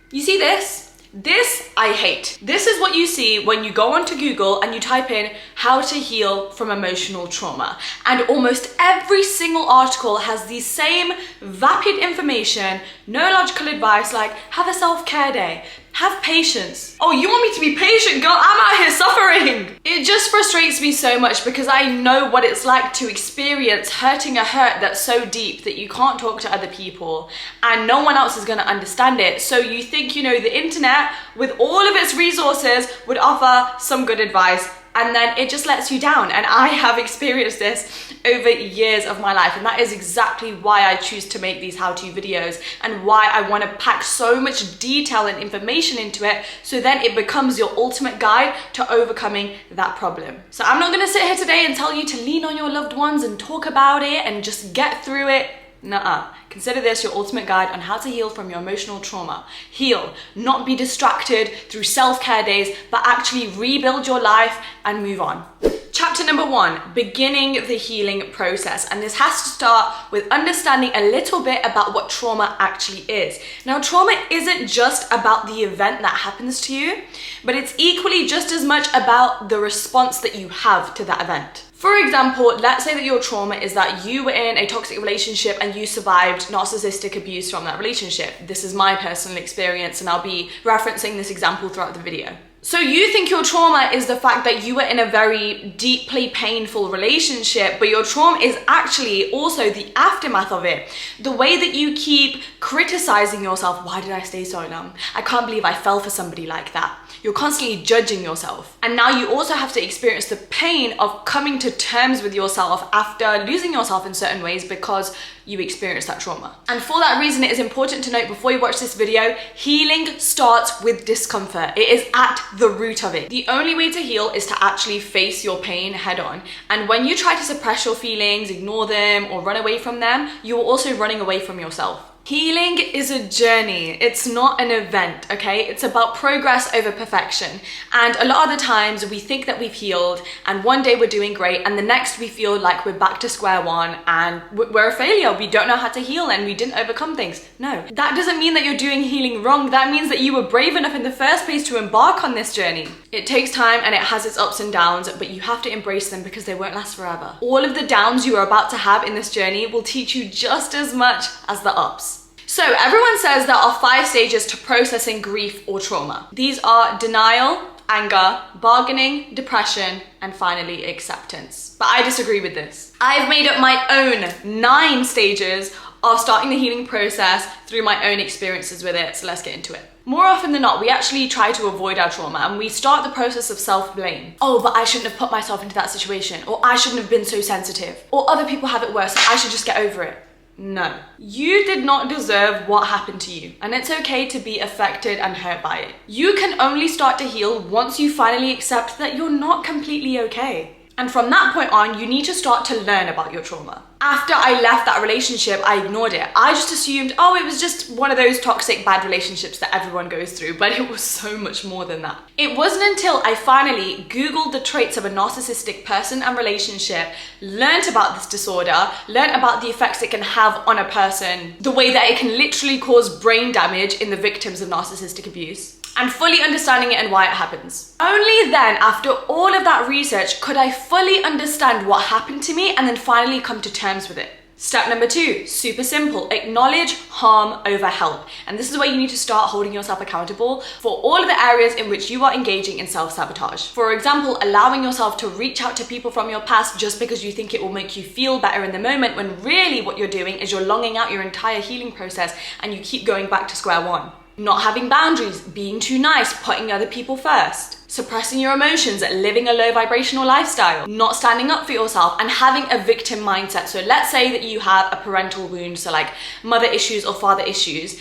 You see this? This I hate. This is what you see when you go onto Google and you type in how to heal from emotional trauma. And almost every single article has the same vapid information, no logical advice like have a self-care day, have patience. Oh, you want me to be patient, girl? I'm out here suffering. It just frustrates me so much because I know what it's like to experience hurting a hurt that's so deep that you can't talk to other people and no one else is gonna understand it. So you think, you know, the internet with all of its resources would offer some good advice, and then it just lets you down. And I have experienced this over years of my life, and that is exactly why I choose to make these how-to videos and why I want to pack so much detail and information into it, so then it becomes your ultimate guide to overcoming that problem. So I'm not going to sit here today and tell you to lean on your loved ones and talk about it and just get through it. Nuh-uh. Consider this your ultimate guide on how to heal from your emotional trauma. Heal, not be distracted through self-care days, but actually rebuild your life and move on. Chapter number 1, beginning the healing process. And this has to start with understanding a little bit about what trauma actually is. Now, trauma isn't just about the event that happens to you, but it's equally just as much about the response that you have to that event. For example, let's say that your trauma is that you were in a toxic relationship and you survived narcissistic abuse from that relationship. This is my personal experience, and I'll be referencing this example throughout the video. So you think your trauma is the fact that you were in a very deeply painful relationship, but your trauma is actually also the aftermath of it. The way that you keep criticizing yourself. Why did I stay so long? I can't believe I fell for somebody like that. You're constantly judging yourself. And now you also have to experience the pain of coming to terms with yourself after losing yourself in certain ways because you experienced that trauma. And for that reason, it is important to note before you watch this video, healing starts with discomfort. It is at the root of it. The only way to heal is to actually face your pain head on. And when you try to suppress your feelings, ignore them, or run away from them, you are also running away from yourself. Healing is a journey. It's not an event, okay? It's about progress over perfection. And a lot of the times we think that we've healed and one day we're doing great and the next we feel like we're back to square one and we're a failure. We don't know how to heal and we didn't overcome things. No, that doesn't mean that you're doing healing wrong. That means that you were brave enough in the first place to embark on this journey. It takes time and it has its ups and downs, but you have to embrace them because they won't last forever. All of the downs you are about to have in this journey will teach you just as much as the ups. So everyone says there are 5 stages to processing grief or trauma. These are denial, anger, bargaining, depression, and finally acceptance. But I disagree with this. I've made up my own 9 stages of starting the healing process through my own experiences with it, so let's get into it. More often than not, we actually try to avoid our trauma and we start the process of self-blame. Oh, but I shouldn't have put myself into that situation, or I shouldn't have been so sensitive, or other people have it worse, so I should just get over it. No, you did not deserve what happened to you, and it's okay to be affected and hurt by it. You can only start to heal once you finally accept that you're not completely okay. And from that point on, you need to start to learn about your trauma. After I left that relationship, I ignored it. I just assumed, oh, it was just one of those toxic, bad relationships that everyone goes through, but it was so much more than that. It wasn't until I finally Googled the traits of a narcissistic person and relationship, learned about this disorder, learned about the effects it can have on a person, the way that it can literally cause brain damage in the victims of narcissistic abuse, and fully understanding it and why it happens. Only then, after all of that research, could I fully understand what happened to me and then finally come to terms with it. Step number 2, super simple, acknowledge harm over help. And this is where you need to start holding yourself accountable for all of the areas in which you are engaging in self-sabotage. For example, allowing yourself to reach out to people from your past just because you think it will make you feel better in the moment, when really what you're doing is you're longing out your entire healing process and you keep going back to square one. Not having boundaries, being too nice, putting other people first, suppressing your emotions, living a low vibrational lifestyle, not standing up for yourself, and having a victim mindset. So let's say that you have a parental wound, so like mother issues or father issues.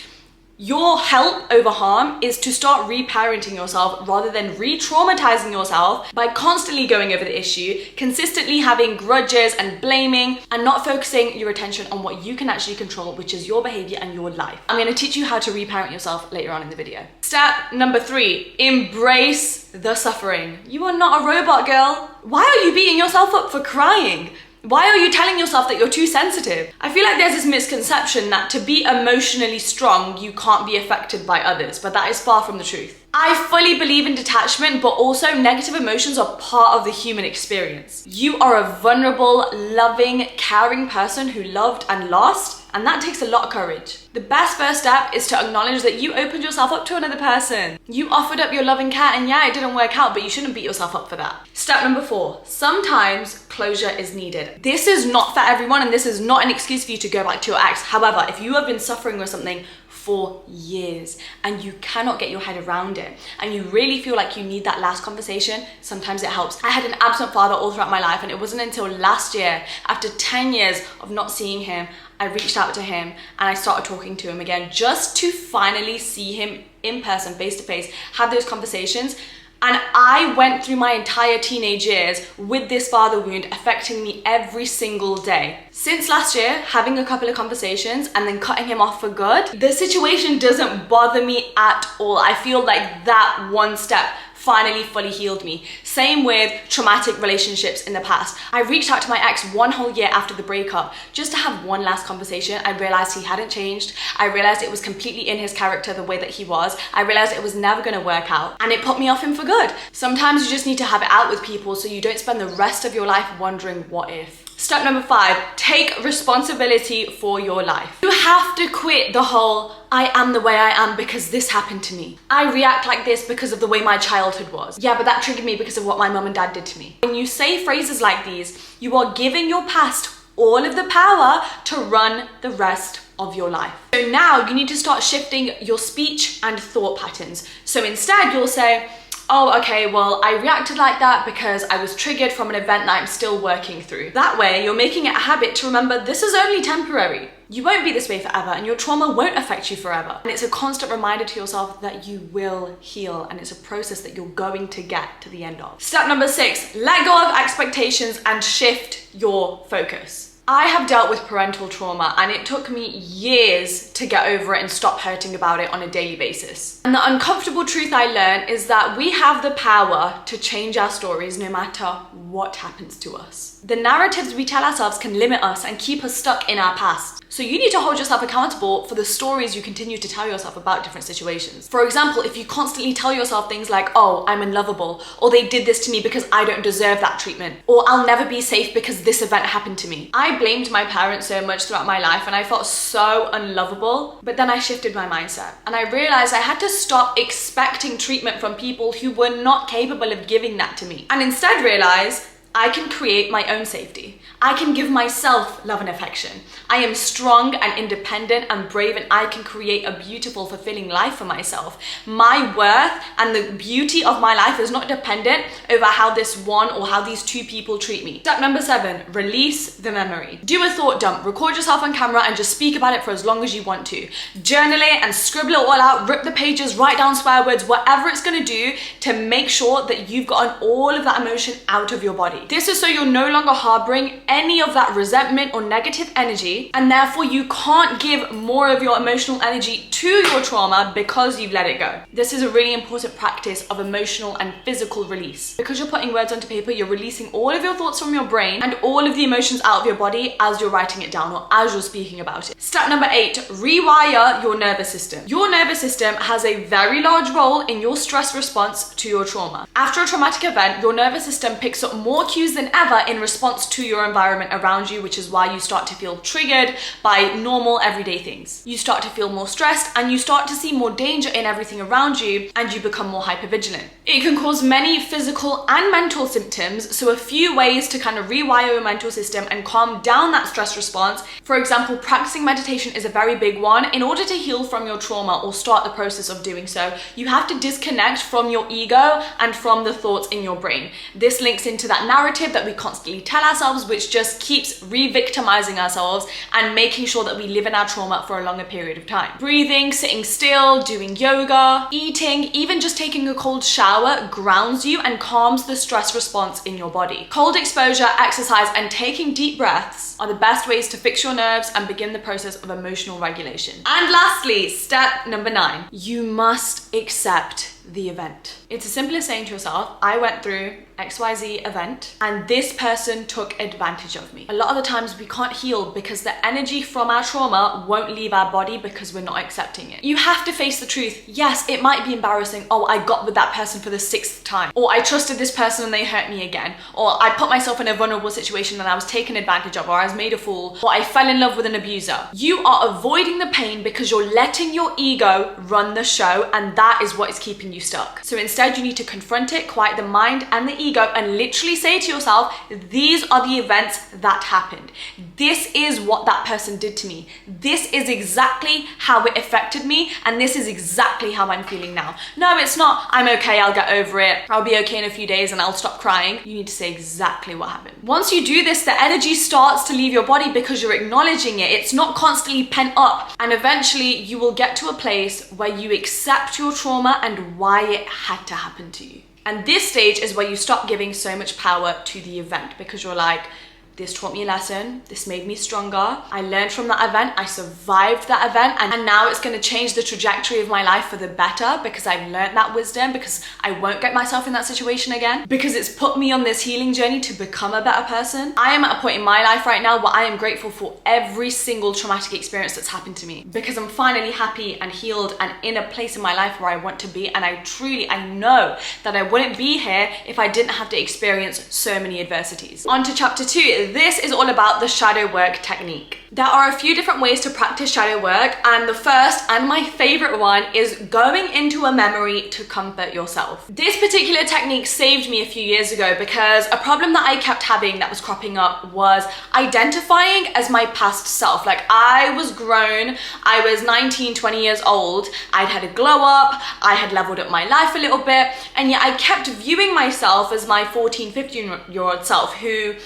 Your help over harm is to start reparenting yourself rather than re-traumatizing yourself by constantly going over the issue, consistently having grudges and blaming, and not focusing your attention on what you can actually control, which is your behavior and your life. I'm going to teach you how to reparent yourself later on in the video. Step number 3, embrace the suffering. You are not a robot, girl. Why are you beating yourself up for crying? Why are you telling yourself that you're too sensitive? I feel like there's this misconception that to be emotionally strong, you can't be affected by others, but that is far from the truth. I fully believe in detachment, but also negative emotions are part of the human experience. You are a vulnerable, loving, caring person who loved and lost, and that takes a lot of courage. The best first step is to acknowledge that you opened yourself up to another person. You offered up your loving care, and yeah, it didn't work out, but you shouldn't beat yourself up for that. Step number 4, sometimes closure is needed. This is not for everyone, and this is not an excuse for you to go back to your ex. However, if you have been suffering with something for years and you cannot get your head around it and you really feel like you need that last conversation, sometimes it helps. I had an absent father all throughout my life, and it wasn't until last year, after 10 years of not seeing him, I reached out to him and I started talking to him again just to finally see him in person, face to face, have those conversations. And I went through my entire teenage years with this father wound affecting me every single day. Since last year, having a couple of conversations and then cutting him off for good, the situation doesn't bother me at all. I feel like that one step finally fully healed me. Same with traumatic relationships in the past. I reached out to my ex 1 whole year after the breakup just to have one last conversation. I realized he hadn't changed. I realized it was completely in his character the way that he was. I realized it was never going to work out, and it put me off him for good. Sometimes you just need to have it out with people so you don't spend the rest of your life wondering what if. Step number 5, take responsibility for your life. You have to quit the whole, I am the way I am because this happened to me. I react like this because of the way my childhood was. Yeah, but that triggered me because of what my mum and dad did to me. When you say phrases like these, you are giving your past all of the power to run the rest of your life. So now you need to start shifting your speech and thought patterns. So instead you'll say, oh, okay, well, I reacted like that because I was triggered from an event that I'm still working through. That way, you're making it a habit to remember this is only temporary. You won't be this way forever, and your trauma won't affect you forever. And it's a constant reminder to yourself that you will heal, and it's a process that you're going to get to the end of. Step number 6, let go of expectations and shift your focus. I have dealt with parental trauma, and it took me years to get over it and stop hurting about it on a daily basis. And the uncomfortable truth I learned is that we have the power to change our stories no matter what happens to us. The narratives we tell ourselves can limit us and keep us stuck in our past. So you need to hold yourself accountable for the stories you continue to tell yourself about different situations. For example, if you constantly tell yourself things like, oh, I'm unlovable, or they did this to me because I don't deserve that treatment, or I'll never be safe because this event happened to me. I blamed my parents so much throughout my life, and I felt so unlovable, but then I shifted my mindset and I realized I had to stop expecting treatment from people who were not capable of giving that to me, and instead realize I can create my own safety. I can give myself love and affection. I am strong and independent and brave, and I can create a beautiful, fulfilling life for myself. My worth and the beauty of my life is not dependent over how this one or how these 2 people treat me. Step number 7, release the memory. Do a thought dump. Record yourself on camera and just speak about it for as long as you want to. Journal it and scribble it all out, rip the pages, write down swear words, whatever it's gonna do to make sure that you've gotten all of that emotion out of your body. This is so you're no longer harboring any of that resentment or negative energy, and therefore you can't give more of your emotional energy to your trauma because you've let it go. This is a really important practice of emotional and physical release. Because you're putting words onto paper, you're releasing all of your thoughts from your brain and all of the emotions out of your body as you're writing it down or as you're speaking about it. Step number 8, rewire your nervous system. Your nervous system has a very large role in your stress response to your trauma. After a traumatic event, your nervous system picks up more cues than ever in response to your environment around you, which is why you start to feel triggered by normal everyday things. You start to feel more stressed and you start to see more danger in everything around you, and you become more hypervigilant. It can cause many physical and mental symptoms, so a few ways to kind of rewire your mental system and calm down that stress response. For example, practicing meditation is a very big one. In order to heal from your trauma or start the process of doing so, you have to disconnect from your ego and from the thoughts in your brain. This links into that narrative that we constantly tell ourselves, which just keeps re-victimizing ourselves and making sure that we live in our trauma for a longer period of time. Breathing, sitting still, doing yoga, eating, even just taking a cold shower grounds you and calms the stress response in your body. Cold exposure, exercise, and taking deep breaths are the best ways to fix your nerves and begin the process of emotional regulation. And lastly, step number 9, you must accept the event. It's as simple as saying to yourself, I went through XYZ event and this person took advantage of me. A lot of the times we can't heal because the energy from our trauma won't leave our body because we're not accepting it. You have to face the truth. Yes, it might be embarrassing. Oh, I got with that person for the 6th time. Or I trusted this person and they hurt me again. Or I put myself in a vulnerable situation and I was taken advantage of, or I was made a fool, or I fell in love with an abuser. You are avoiding the pain because you're letting your ego run the show, and that is what is keeping you stuck. So instead, you need to confront it, quiet the mind and the ego, and literally say to yourself, these are the events that happened. This is what that person did to me. This is exactly how it affected me, and this is exactly how I'm feeling now. No, it's not, I'm okay, I'll get over it, I'll be okay in a few days and I'll stop crying. You need to say exactly what happened. Once you do this, the energy starts to leave your body because you're acknowledging it. It's not constantly pent up, and eventually you will get to a place where you accept your trauma and why it had to happen to you. And this stage is where you stop giving so much power to the event because you're like, this taught me a lesson, this made me stronger, I learned from that event, I survived that event, and now it's going to change the trajectory of my life for the better because I've learned that wisdom, because I won't get myself in that situation again, because it's put me on this healing journey to become a better person. I am at a point in my life right now where I am grateful for every single traumatic experience that's happened to me, because I'm finally happy and healed and in a place in my life where I want to be, and I know that I wouldn't be here if I didn't have to experience so many adversities. On to chapter 2. This is all about the shadow work technique. There are a few different ways to practice shadow work, and the first and my favorite one is going into a memory to comfort yourself. This particular technique saved me a few years ago because a problem that I kept having that was cropping up was identifying as my past self. Like, I was grown, I was 19, 20 years old, I'd had a glow up, I had leveled up my life a little bit, and yet I kept viewing myself as my 14, 15-year-old self who,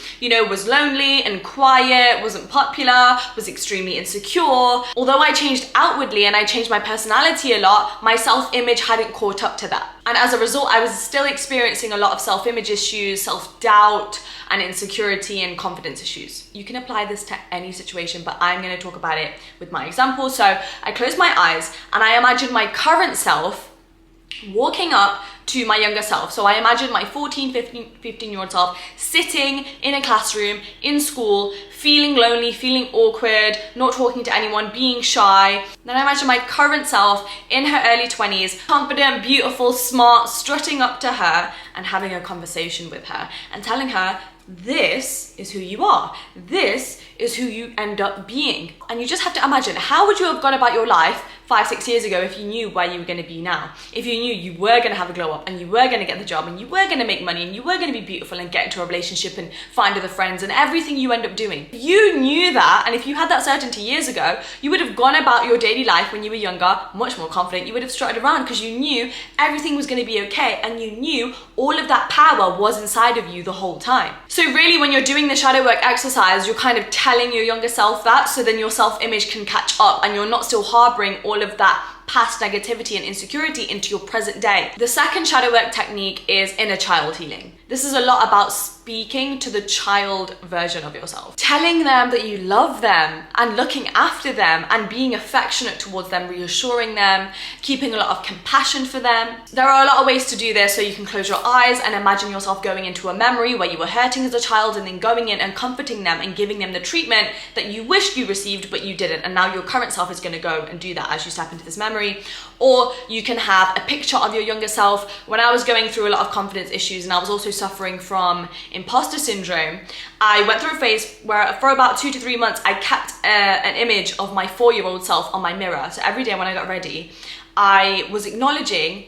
was lonely and quiet, wasn't popular, was extremely insecure. Although I changed outwardly and I changed my personality a lot, my self-image hadn't caught up to that. And as a result, I was still experiencing a lot of self-image issues, self-doubt, and insecurity and confidence issues. You can apply this to any situation, but I'm going to talk about it with my example. So I closed my eyes and I imagined my current self walking up to my younger self. So I imagine my 14, 15-year-old self sitting in a classroom, in school, feeling lonely, feeling awkward, not talking to anyone, being shy. Then I imagine my current self in her early 20s, confident, beautiful, smart, strutting up to her and having a conversation with her and telling her, this is who you are. This is who you end up being. And you just have to imagine, how would you have gone about your life 5-6 years ago if you knew where you were going to be now? If you knew you were going to have a glow up and you were going to get the job and you were going to make money and you were going to be beautiful and get into a relationship and find other friends and everything you end up doing. If you knew that, and if you had that certainty years ago, you would have gone about your daily life when you were younger much more confident. You would have strutted around because you knew everything was going to be okay, and you knew all of that power was inside of you the whole time. So really, when you're doing the shadow work exercise, you're kind of telling your younger self that, so then your self-image can catch up and you're not still harboring all of that past negativity and insecurity into your present day. The second shadow work technique is inner child healing. This is a lot about speaking to the child version of yourself, telling them that you love them and looking after them and being affectionate towards them, reassuring them, keeping a lot of compassion for them. There are a lot of ways to do this, so you can close your eyes and imagine yourself going into a memory where you were hurting as a child and then going in and comforting them and giving them the treatment that you wished you received but you didn't, and now your current self is going to go and do that as you step into this memory. Or you can have a picture of your younger self. When I was going through a lot of confidence issues and I was also suffering from imposter syndrome, I went through a phase where for about 2 to 3 months I kept an image of my 4-year-old self on my mirror. So every day when I got ready, I was acknowledging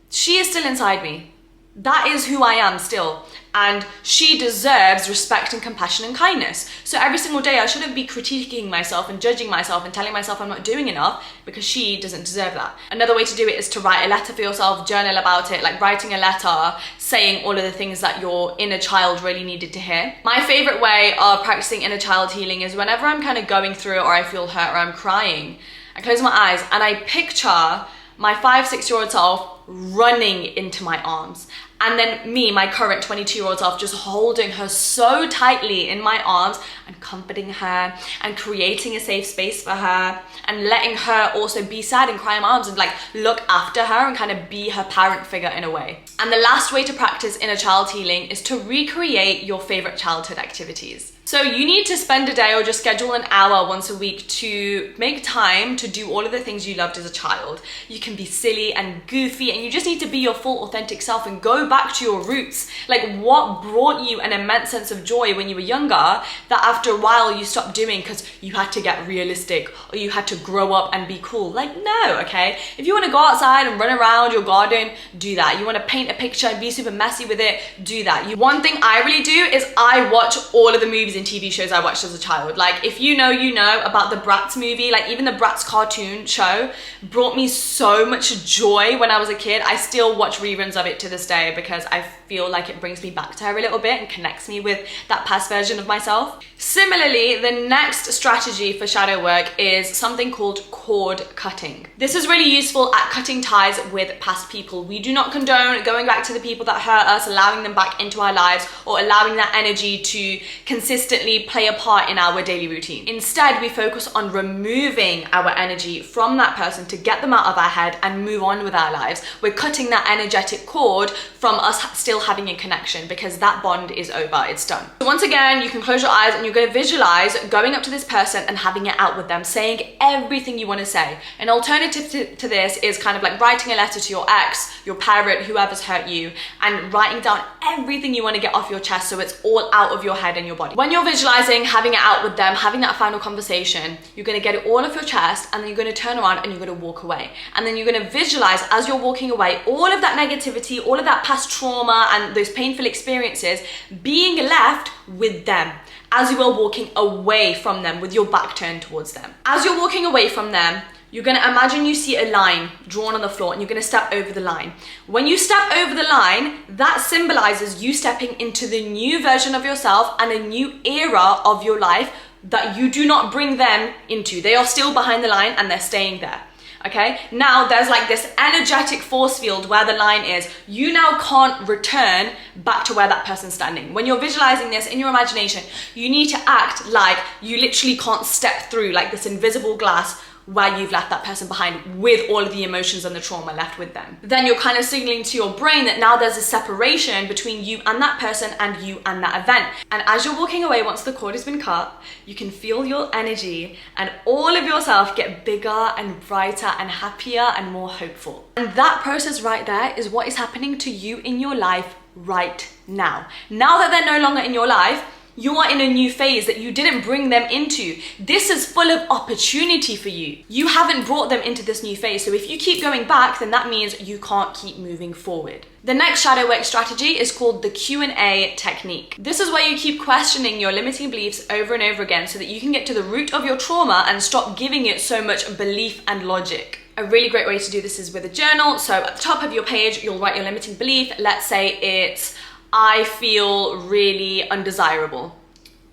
she is still inside me. That is who I am still, and she deserves respect and compassion and kindness. So every single day I shouldn't be critiquing myself and judging myself and telling myself I'm not doing enough, because she doesn't deserve that. Another way to do it is to write a letter for yourself, journal about it, like writing a letter saying all of the things that your inner child really needed to hear. My favorite way of practicing inner child healing is whenever I'm kind of going through it or I feel hurt or I'm crying, I close my eyes and I picture my 5-6-year-old self running into my arms. And then me, my current 22-year-old self, just holding her so tightly in my arms and comforting her and creating a safe space for her and letting her also be sad and cry in my arms and like look after her and kind of be her parent figure in a way. And the last way to practice inner child healing is to recreate your favorite childhood activities. So you need to spend a day or just schedule an hour once a week to make time to do all of the things you loved as a child. You can be silly and goofy and you just need to be your full authentic self and go back to your roots. Like what brought you an immense sense of joy when you were younger that after a while you stopped doing because you had to get realistic or you had to grow up and be cool. Like no, okay? If you want to go outside and run around your garden, do that. You want to paint a picture and be super messy with it, do that. One thing I really do is I watch all of the movies and TV shows I watched as a child. Like if you know about the Bratz movie, like even the Bratz cartoon show brought me so much joy when I was a kid. I still watch reruns of it to this day because I feel like it brings me back to her a little bit and connects me with that past version of myself. Similarly, the next strategy for shadow work is something called cord cutting. This is really useful at cutting ties with past people. We do not condone going back to the people that hurt us, allowing them back into our lives or allowing that energy to consistently play a part in our daily routine. Instead, we focus on removing our energy from that person to get them out of our head and move on with our lives. We're cutting that energetic cord from us still having a connection because that bond is over, it's done. So once again, you can close your eyes and you're going to visualize going up to this person and having it out with them, saying everything you want to say. An alternative to this is kind of like writing a letter to your ex, your parent, whoever's hurt you, and writing down everything you want to get off your chest so it's all out of your head and your body. When you're visualizing having it out with them, having that final conversation, you're going to get it all off your chest and then you're going to turn around and you're going to walk away. And then you're going to visualize as you're walking away all of that negativity, all of that past trauma and those painful experiences being left with them as you are walking away from them with your back turned towards them. As you're walking away from them, you're going to imagine you see a line drawn on the floor and you're going to step over the line. When you step over the line, that symbolizes you stepping into the new version of yourself and a new era of your life that you do not bring them into. They are still behind the line and they're staying there. Okay, now there's like this energetic force field where the line is. You now can't return back to where that person's standing. When you're visualizing this in your imagination, you need to act like you literally can't step through like this invisible glass where you've left that person behind with all of the emotions and the trauma left with them. Then you're kind of signaling to your brain that now there's a separation between you and that person and you and that event. And as you're walking away, once the cord has been cut, you can feel your energy and all of yourself get bigger and brighter and happier and more hopeful. And that process right there is what is happening to you in your life right now. Now that they're no longer in your life, you are in a new phase that you didn't bring them into. This is full of opportunity for you. You haven't brought them into this new phase. So if you keep going back, then that means you can't keep moving forward. The next shadow work strategy is called the Q&A technique. This is where you keep questioning your limiting beliefs over and over again so that you can get to the root of your trauma and stop giving it so much belief and logic. A really great way to do this is with a journal. So at the top of your page, you'll write your limiting belief. Let's say it's, I feel really undesirable.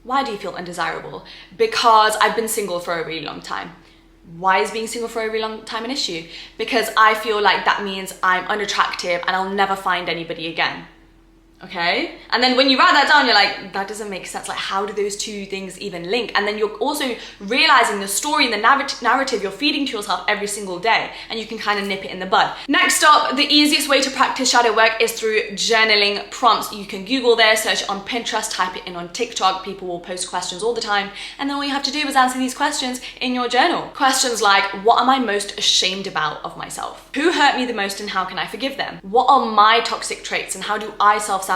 Why do you feel undesirable? Because I've been single for a really long time. Why is being single for a really long time an issue? Because I feel like that means I'm unattractive and I'll never find anybody again. Okay? And then when you write that down, you're like, that doesn't make sense. Like, how do those two things even link? And then you're also realizing the story and the narrative you're feeding to yourself every single day, and you can kind of nip it in the bud. Next up, the easiest way to practice shadow work is through journaling prompts. You can Google this, search on Pinterest, type it in on TikTok. People will post questions all the time. And then all you have to do is answer these questions in your journal. Questions like, what am I most ashamed about of myself? Who hurt me the most and how can I forgive them? What are my toxic traits and how do I self-sabotage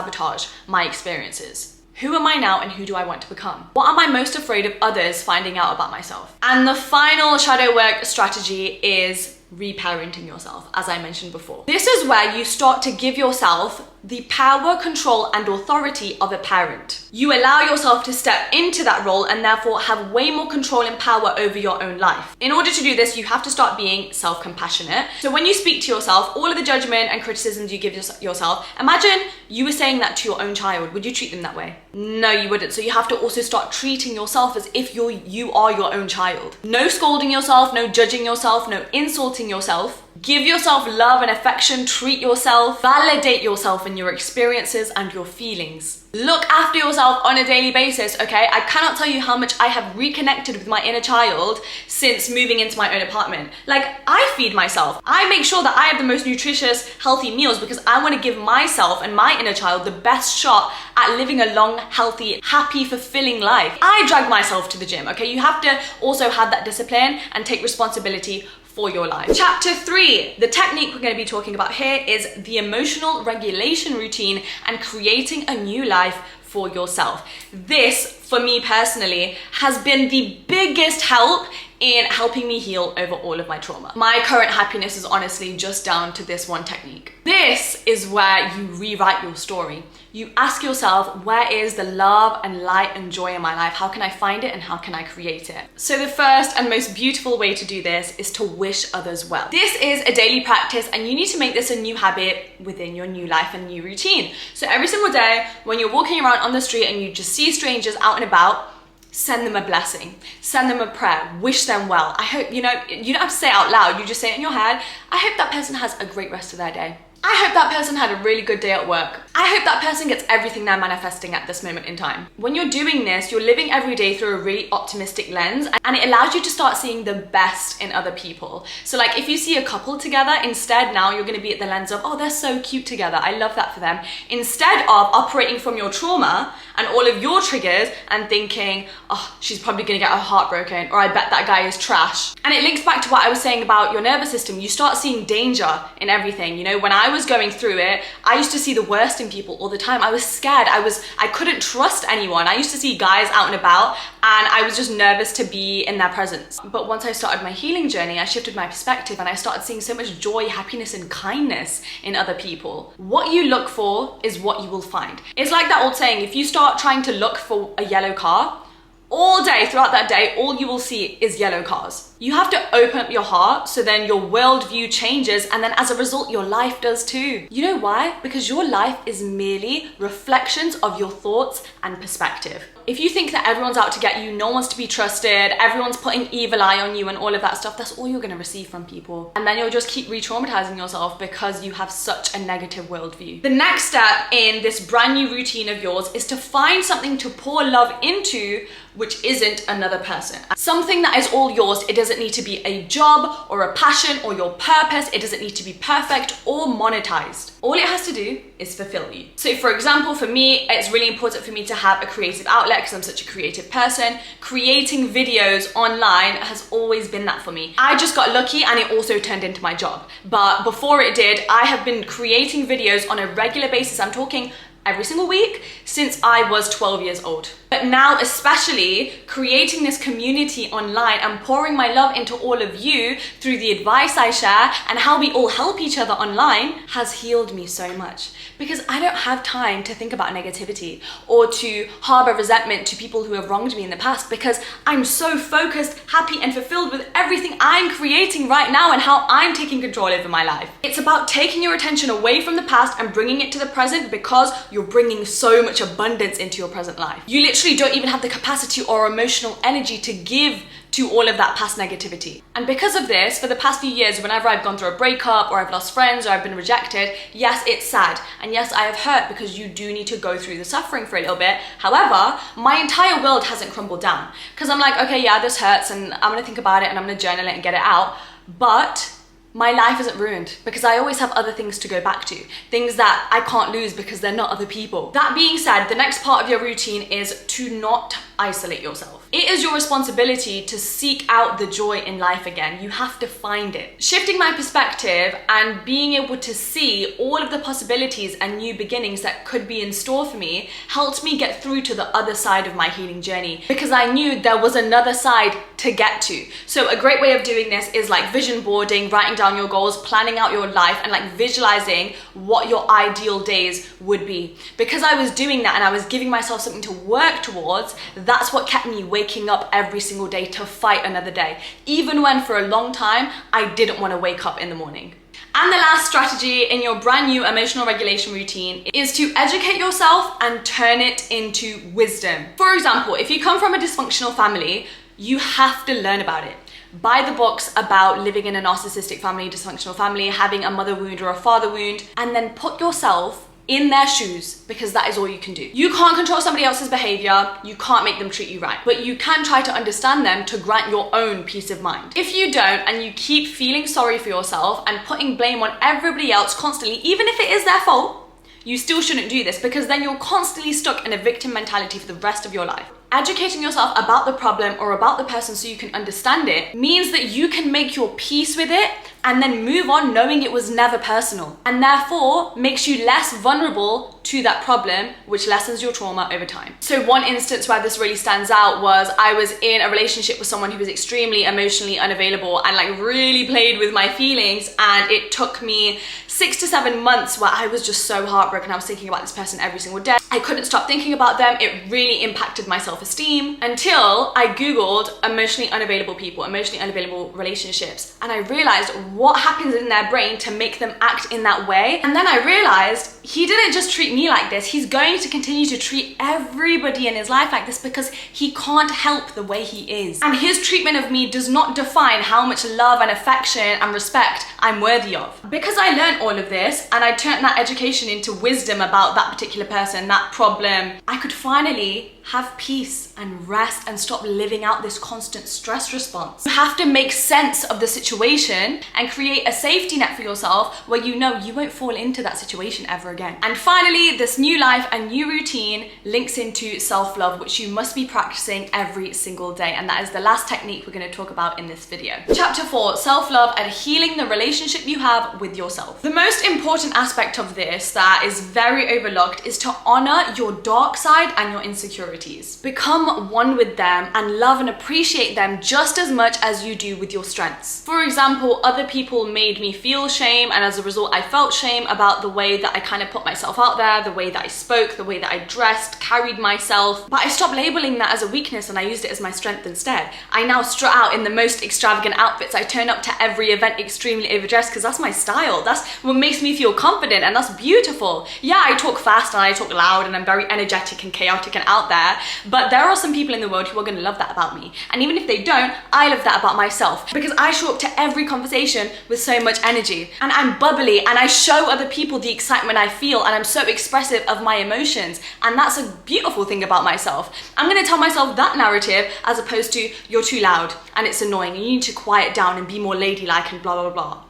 my experiences? Who am I now and who do I want to become? What am I most afraid of others finding out about myself? And the final shadow work strategy is reparenting yourself, as I mentioned before. This is where you start to give yourself the power, control, and authority of a parent. You allow yourself to step into that role and therefore have way more control and power over your own life. In order to do this, you have to start being self-compassionate. So when you speak to yourself, all of the judgment and criticisms you give yourself, imagine you were saying that to your own child. Would you treat them that way? No, you wouldn't. So you have to also start treating yourself as if you are your own child. No scolding yourself, no judging yourself, no insulting yourself. Give yourself love and affection, treat yourself, validate yourself in your experiences and your feelings. Look after yourself on a daily basis, okay? I cannot tell you how much I have reconnected with my inner child since moving into my own apartment. Like, I feed myself. I make sure that I have the most nutritious, healthy meals because I want to give myself and my inner child the best shot at living a long, healthy, happy, fulfilling life. I drag myself to the gym, okay? You have to also have that discipline and take responsibility for your life. Chapter 3, the technique we're going to be talking about here is the emotional regulation routine and creating a new life for yourself. This, for me personally, has been the biggest help in helping me heal over all of my trauma. My current happiness is honestly just down to this one technique. This is where you rewrite your story. You ask yourself, where is the love and light and joy in my life? How can I find it and how can I create it? So the first and most beautiful way to do this is to wish others well. This is a daily practice and you need to make this a new habit within your new life and new routine. So every single day when you're walking around on the street and you just see strangers out and about, send them a blessing, send them a prayer, wish them well. I hope, you don't have to say it out loud, you just say it in your head. I hope that person has a great rest of their day. I hope that person had a really good day at work. I hope that person gets everything they're manifesting at this moment in time. When you're doing this, you're living every day through a really optimistic lens and it allows you to start seeing the best in other people. So like if you see a couple together, instead now you're gonna be at the lens of, oh, they're so cute together. I love that for them. Instead of operating from your trauma and all of your triggers and thinking, oh, she's probably gonna get her heart broken, or I bet that guy is trash. And it links back to what I was saying about your nervous system. You start seeing danger in everything. When I was going through it, I used to see the worst in people all the time. I was scared. I couldn't trust anyone. I used to see guys out and about and I was just nervous to be in their presence. But once I started my healing journey, I shifted my perspective and I started seeing so much joy, happiness, and kindness in other people. What you look for is what you will find. It's like that old saying, if you start trying to look for a yellow car, all day, throughout that day, all you will see is yellow cars. You have to open up your heart so then your worldview changes and then as a result, your life does too. You know why? Because your life is merely reflections of your thoughts and perspective. If you think that everyone's out to get you, no one's to be trusted, everyone's putting evil eye on you and all of that stuff, that's all you're gonna receive from people. And then you'll just keep re-traumatizing yourself because you have such a negative worldview. The next step in this brand new routine of yours is to find something to pour love into which isn't another person. Something that is all yours. It doesn't need to be a job or a passion or your purpose. It doesn't need to be perfect or monetized. All it has to do is fulfill you. So for example, for me, it's really important for me to have a creative outlet because I'm such a creative person. Creating videos online has always been that for me. I just got lucky and it also turned into my job. But before it did, I have been creating videos on a regular basis. I'm talking every single week since I was 12 years old. But now especially creating this community online and pouring my love into all of you through the advice I share and how we all help each other online has healed me so much because I don't have time to think about negativity or to harbor resentment to people who have wronged me in the past because I'm so focused, happy and fulfilled with everything I'm creating right now and how I'm taking control over my life. It's about taking your attention away from the past and bringing it to the present because you're bringing so much abundance into your present life. You literally don't even have the capacity or emotional energy to give to all of that past negativity. And because of this, for the past few years, whenever I've gone through a breakup or I've lost friends or I've been rejected, yes, it's sad. And yes, I have hurt because you do need to go through the suffering for a little bit. However, my entire world hasn't crumbled down because I'm like, okay, yeah, this hurts and I'm gonna think about it and I'm gonna journal it and get it out. But my life isn't ruined because I always have other things to go back to, things that I can't lose because they're not other people. That being said, the next part of your routine is to not isolate yourself. It is your responsibility to seek out the joy in life again. You have to find it. Shifting my perspective and being able to see all of the possibilities and new beginnings that could be in store for me helped me get through to the other side of my healing journey because I knew there was another side to get to. So a great way of doing this is like vision boarding, writing down your goals, planning out your life and like visualizing what your ideal days would be. Because I was doing that and I was giving myself something to work towards, that's what kept me waking up every single day to fight another day, even when for a long time I didn't want to wake up in the morning. And the last strategy in your brand new emotional regulation routine is to educate yourself and turn it into wisdom. For example, if you come from a dysfunctional family, you have to learn about it. buy the books about living in a narcissistic family, dysfunctional family, having a mother wound or a father wound, and then put yourself in their shoes, because that is all you can do. You can't control somebody else's behavior, you can't make them treat you right, but you can try to understand them to grant your own peace of mind. If you don't, and you keep feeling sorry for yourself and putting blame on everybody else constantly, even if it is their fault, you still shouldn't do this, because then you're constantly stuck in a victim mentality for the rest of your life. Educating yourself about the problem or about the person so you can understand it means that you can make your peace with it and then move on knowing it was never personal, and therefore makes you less vulnerable to that problem, which lessens your trauma over time. So one instance where this really stands out was I was in a relationship with someone who was extremely emotionally unavailable and like really played with my feelings, and it took me 6 to 7 months where I was just so heartbroken. I was thinking about this person every single day. I couldn't stop thinking about them. It really impacted my self-esteem until I Googled emotionally unavailable people, emotionally unavailable relationships, and I realized what happens in their brain to make them act in that way. And then I realized he didn't just treat me like this, he's going to continue to treat everybody in his life like this because he can't help the way he is. And his treatment of me does not define how much love and affection and respect I'm worthy of. Because I learned all of this and I turned that education into wisdom about that particular person, that problem, I could finally have peace and rest and stop living out this constant stress response. You have to make sense of the situation and create a safety net for yourself where you know you won't fall into that situation ever again. And finally, this new life and new routine links into self-love, which you must be practicing every single day. And that is the last technique we're going to talk about in this video. Chapter 4, self-love and healing the relationship you have with yourself. The most important aspect of this that is very overlooked is to honor your dark side and your insecurities. Become one with them and love and appreciate them just as much as you do with your strengths. For example, other people made me feel shame, and as a result I felt shame about the way that I kind of put myself out there, the way that I spoke, the way that I dressed, carried myself. But I stopped labeling that as a weakness and I used it as my strength instead. I now strut out in the most extravagant outfits. I turn up to every event extremely overdressed because that's my style. That's what makes me feel confident, and that's beautiful. Yeah, I talk fast and I talk loud and I'm very energetic and chaotic and out there, but there are some people in the world who are going to love that about me. And even if they don't, I love that about myself because I show up to every conversation with so much energy and I'm bubbly and I show other people the excitement I feel, and I'm so expressive of my emotions, and that's a beautiful thing about myself. I'm going to tell myself that narrative as opposed to you're too loud and it's annoying and you need to quiet down and be more ladylike and blah blah blah.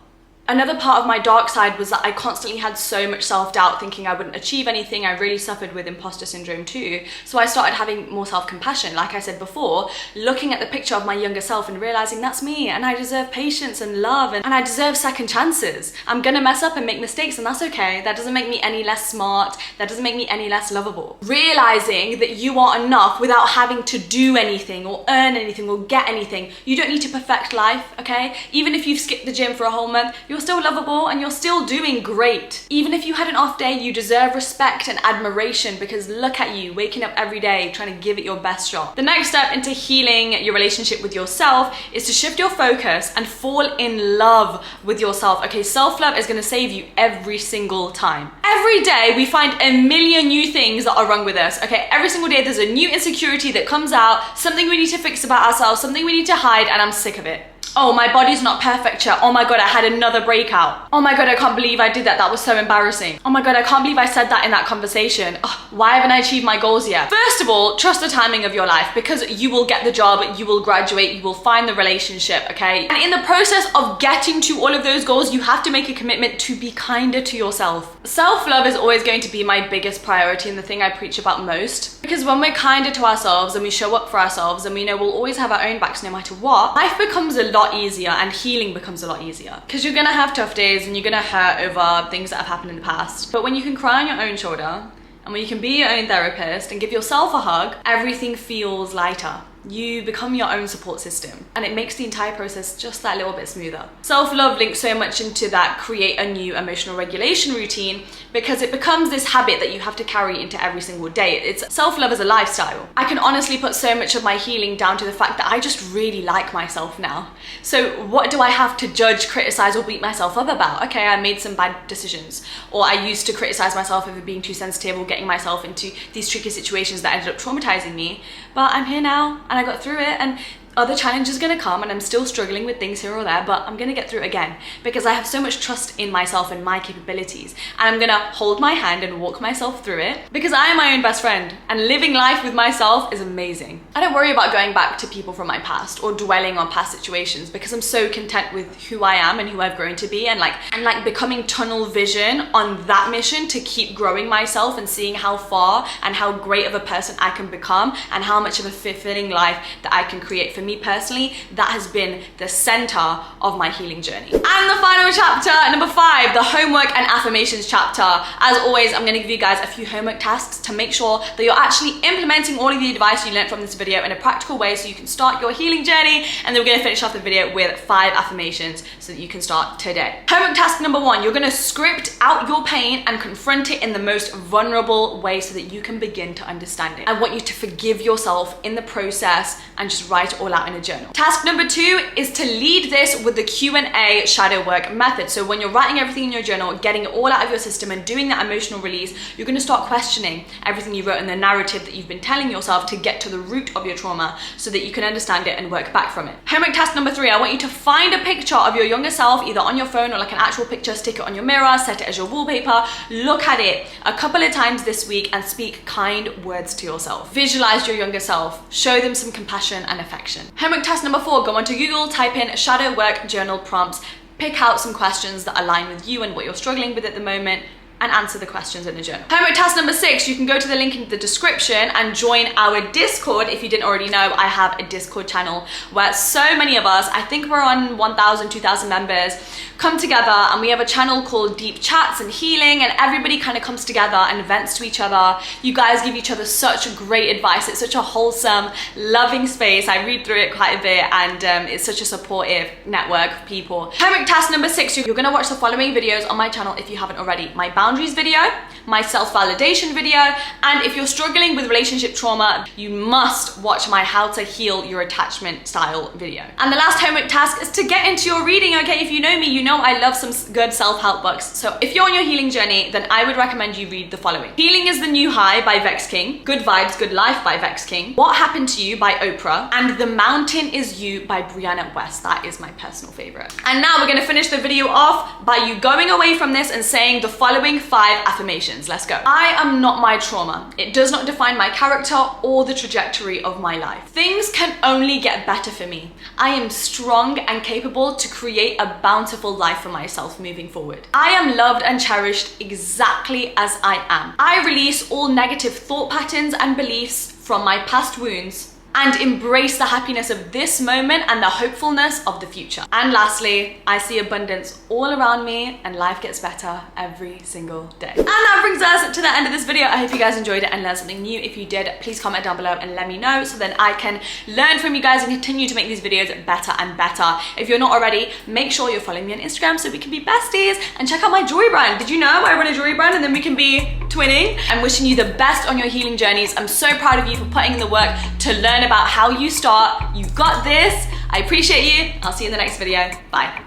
Another part of my dark side was that I constantly had so much self-doubt, thinking I wouldn't achieve anything. I really suffered with imposter syndrome too. So I started having more self-compassion, like I said before, looking at the picture of my younger self and realizing that's me and I deserve patience and love and I deserve second chances. I'm gonna mess up and make mistakes and that's okay. That doesn't make me any less smart. That doesn't make me any less lovable. Realizing that you are enough without having to do anything or earn anything or get anything. You don't need to perfect life, okay? Even if you've skipped the gym for a whole month, you're still lovable and you're still doing great. Even if you had an off day, you deserve respect and admiration because look at you, waking up every day, trying to give it your best shot. The next step into healing your relationship with yourself is to shift your focus and fall in love with yourself. Okay, self-love is gonna save you every single time. Every day we find a million new things that are wrong with us, okay? Every single day there's a new insecurity that comes out, something we need to fix about ourselves, something we need to hide, and I'm sick of it. Oh, my body's not perfect yet. Oh my God, I had another breakout. Oh my God, I can't believe I did that. That was so embarrassing. Oh my God, I can't believe I said that in that conversation. Oh, why haven't I achieved my goals yet? First of all, trust the timing of your life because you will get the job, you will graduate, you will find the relationship, okay? And in the process of getting to all of those goals, you have to make a commitment to be kinder to yourself. Self-love is always going to be my biggest priority and the thing I preach about most. Because when we're kinder to ourselves and we show up for ourselves and we know we'll always have our own backs no matter what, life becomes a lot easier and healing becomes a lot easier. Because you're gonna have tough days and you're gonna hurt over things that have happened in the past. But when you can cry on your own shoulder and when you can be your own therapist and give yourself a hug, everything feels lighter. You become your own support system and it makes the entire process just that little bit smoother. Self-love links so much into that create a new emotional regulation routine because it becomes this habit that you have to carry into every single day. It's self-love as a lifestyle. I can honestly put so much of my healing down to the fact that I just really like myself now. So what do I have to judge, criticize, or beat myself up about? Okay, I made some bad decisions, or I used to criticize myself over being too sensitive or getting myself into these tricky situations that ended up traumatizing me, but I'm here now and I got through it, and Other challenges are gonna come and I'm still struggling with things here or there, but I'm gonna get through it again because I have so much trust in myself and my capabilities. And I'm gonna hold my hand and walk myself through it because I am my own best friend and living life with myself is amazing. I don't worry about going back to people from my past or dwelling on past situations because I'm so content with who I am and who I've grown to be, and like becoming tunnel vision on that mission to keep growing myself and seeing how far and how great of a person I can become and how much of a fulfilling life that I can create. For me personally, that has been the center of my healing journey. And the final chapter, number 5, the homework and affirmations chapter. As always, I'm gonna give you guys a few homework tasks to make sure that you're actually implementing all of the advice you learned from this video in a practical way so you can start your healing journey. And then we're gonna finish off the video with 5 affirmations so that you can start today. Homework task number 1, you're gonna script out your pain and confront it in the most vulnerable way so that you can begin to understand it. I want you to forgive yourself in the process and just write it all out in a journal. Task number 2 is to lead this with the Q&A shadow work method. So when you're writing everything in your journal, getting it all out of your system and doing that emotional release, you're gonna start questioning everything you wrote in the narrative that you've been telling yourself to get to the root of your trauma so that you can understand it and work back from it. Homework task number 3, I want you to find a picture of your younger self, either on your phone or like an actual picture, stick it on your mirror, set it as your wallpaper, look at it a couple of times this week and speak kind words to yourself. Visualize your younger self, show them some compassion and affection. Homework task number 4, go onto Google, type in shadow work journal prompts, pick out some questions that align with you and what you're struggling with at the moment, and answer the questions in the journal. Homework task number 6, you can go to the link in the description and join our Discord. If you didn't already know, I have a Discord channel where so many of us, I think we're on 1,000, 2,000 members, come together and we have a channel called Deep Chats and Healing, and everybody kind of comes together and vents to each other. You guys give each other such great advice. It's such a wholesome, loving space. I read through it quite a bit and it's such a supportive network of people. Homework task number 6, you're gonna watch the following videos on my channel if you haven't already. My boundaries video, my self-validation video, and if you're struggling with relationship trauma, you must watch my how to heal your attachment style video. And the last homework task is to get into your reading, okay? If you know me, you know I love some good self-help books. So if you're on your healing journey, then I would recommend you read the following. Healing is the New High by Vex King, Good Vibes, Good Life by Vex King, What Happened to You by Oprah, and The Mountain Is You by Brianna West. That is my personal favorite. And now we're gonna finish the video off by you going away from this and saying the following 5 affirmations. Let's go. I am not my trauma. It does not define my character or the trajectory of my life. Things can only get better for me. I am strong and capable to create a bountiful life for myself moving forward. I am loved and cherished exactly as I am. I release all negative thought patterns and beliefs from my past wounds and embrace the happiness of this moment and the hopefulness of the future. And lastly, I see abundance all around me and life gets better every single day. And that brings us to the end of this video. I hope you guys enjoyed it and learned something new. If you did, please comment down below and let me know so then I can learn from you guys and continue to make these videos better and better. If you're not already, make sure you're following me on Instagram so we can be besties, and check out my jewelry brand. Did you know I run a jewelry brand and then we can be twinning? I'm wishing you the best on your healing journeys. I'm so proud of you for putting in the work to learn about how you start. You got this. I appreciate you. I'll see you in the next video. Bye.